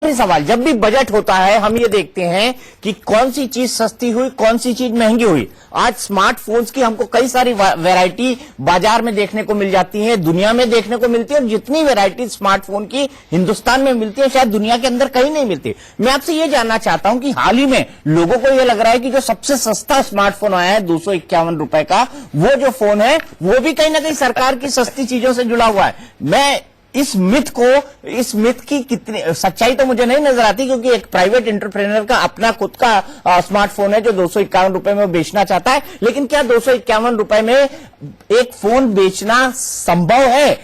सवाल, जब भी बजट होता है हम ये देखते हैं कि कौन सी चीज सस्ती हुई, कौन सी चीज महंगी हुई। आज स्मार्टफोन्स की हमको कई सारी वैरायटी बाजार में देखने को मिल जाती है, दुनिया में देखने को मिलती है, और जितनी वैरायटी स्मार्टफोन की हिंदुस्तान में मिलती है शायद दुनिया के अंदर कहीं नहीं मिलती। मैं आपसे ये जानना चाहता हूं कि हाल ही में लोगों को यह लग रहा है कि जो सबसे सस्ता स्मार्टफोन आया है 251 रुपए का, वो जो फोन है वो भी कहीं ना कहीं सरकार की सस्ती चीजों से जुड़ा हुआ है। मैं इस मिथ की कितनी सच्चाई तो मुझे नहीं नजर आती, क्योंकि एक प्राइवेट एंटरप्रेन्योर का अपना खुद का स्मार्टफोन है जो 251 रुपए में बेचना चाहता है। लेकिन क्या 251 रुपए में एक फोन बेचना संभव है?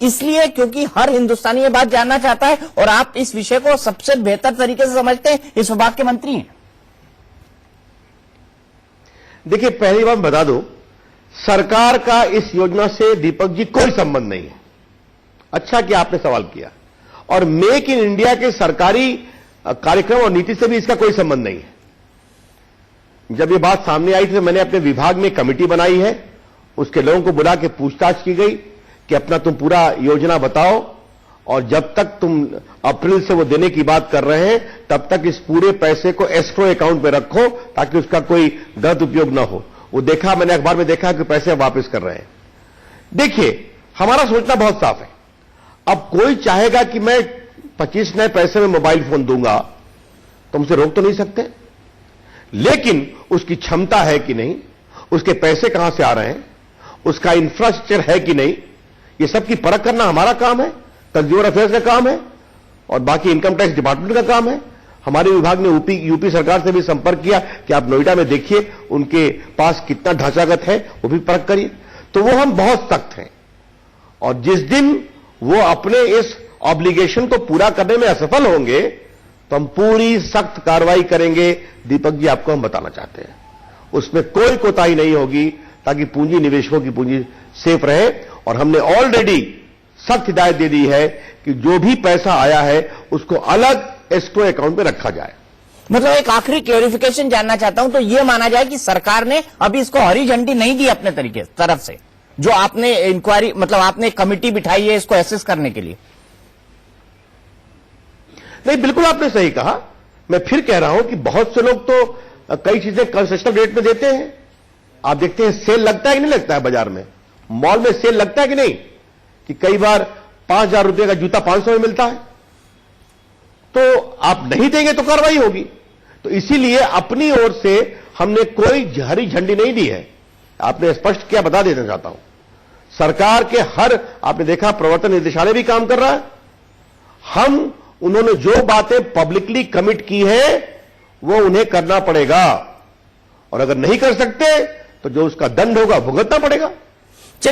इसलिए क्योंकि हर हिंदुस्तानी ये बात जानना चाहता है, और आप इस विषय को सबसे बेहतर तरीके से समझते हैं, इस विभाग के मंत्री हैं। देखिए, पहली बात बता दो, सरकार का इस योजना से दीपक जी कोई संबंध नहीं है। अच्छा कि आपने सवाल किया। और मेक इन इंडिया के सरकारी कार्यक्रम और नीति से भी इसका कोई संबंध नहीं है। जब ये बात सामने आई थी तो मैंने अपने विभाग में कमेटी बनाई है, उसके लोगों को बुला के पूछताछ की गई कि अपना तुम पूरा योजना बताओ, और जब तक तुम अप्रैल से वो देने की बात कर रहे हैं तब तक इस पूरे पैसे को एस्क्रो अकाउंट में रखो ताकि उसका कोई गलत उपयोग ना हो। वो देखा, मैंने अखबार में देखा कि पैसे वापस कर रहे हैं। देखिए, हमारा सोचना बहुत साफ है। अब कोई चाहेगा कि मैं 25 नए पैसे में मोबाइल फोन दूंगा तो हमसे रोक तो नहीं सकते, लेकिन उसकी क्षमता है कि नहीं, उसके पैसे कहां से आ रहे हैं, उसका इंफ्रास्ट्रक्चर है कि नहीं, ये सब की परख करना हमारा काम है, कंज्यूमर अफेयर्स का काम है, और बाकी इनकम टैक्स डिपार्टमेंट का काम है। हमारे विभाग ने यूपी सरकार से भी संपर्क किया कि आप नोएडा में देखिए उनके पास कितना ढांचागत है, वो भी परख करिए। तो वो हम बहुत सख्त हैं, और जिस दिन वो अपने इस ऑब्लिगेशन को पूरा करने में असफल होंगे तो हम पूरी सख्त कार्रवाई करेंगे। दीपक जी, आपको हम बताना चाहते हैं उसमें कोई कोताही नहीं होगी, ताकि पूंजी निवेशकों की पूंजी सेफ रहे। और हमने ऑलरेडी सख्त हिदायत दे दी है कि जो भी पैसा आया है उसको अलग एस्क्रो अकाउंट में रखा जाए। मतलब एक आखिरी क्लेरिफिकेशन जानना चाहता हूं, तो यह माना जाए कि सरकार ने अभी इसको हरी झंडी नहीं दी अपने तरीके तरफ से, जो आपने इंक्वायरी, मतलब आपने कमेटी बिठाई है इसको एसेस करने के लिए? नहीं, बिल्कुल आपने सही कहा। मैं फिर कह रहा हूं कि बहुत से लोग तो कई चीजें कंसेशनल रेट में देते हैं। आप देखते हैं सेल लगता है कि नहीं लगता है बाजार में, मॉल में सेल लगता है कि नहीं, कि कई बार 5,000 रुपए का जूता 500 में मिलता है। तो आप नहीं देंगे तो कार्रवाई होगी। तो इसीलिए अपनी ओर से हमने कोई हरी झंडी नहीं दी है। आपने स्पष्ट किया, बता देना चाहता हूं, सरकार के हर, आपने देखा प्रवर्तन निदेशालय भी काम कर रहा है। हम उन्होंने जो बातें पब्लिकली कमिट की है वो उन्हें करना पड़ेगा, और अगर नहीं कर सकते तो जो उसका दंड होगा भुगतना पड़ेगा।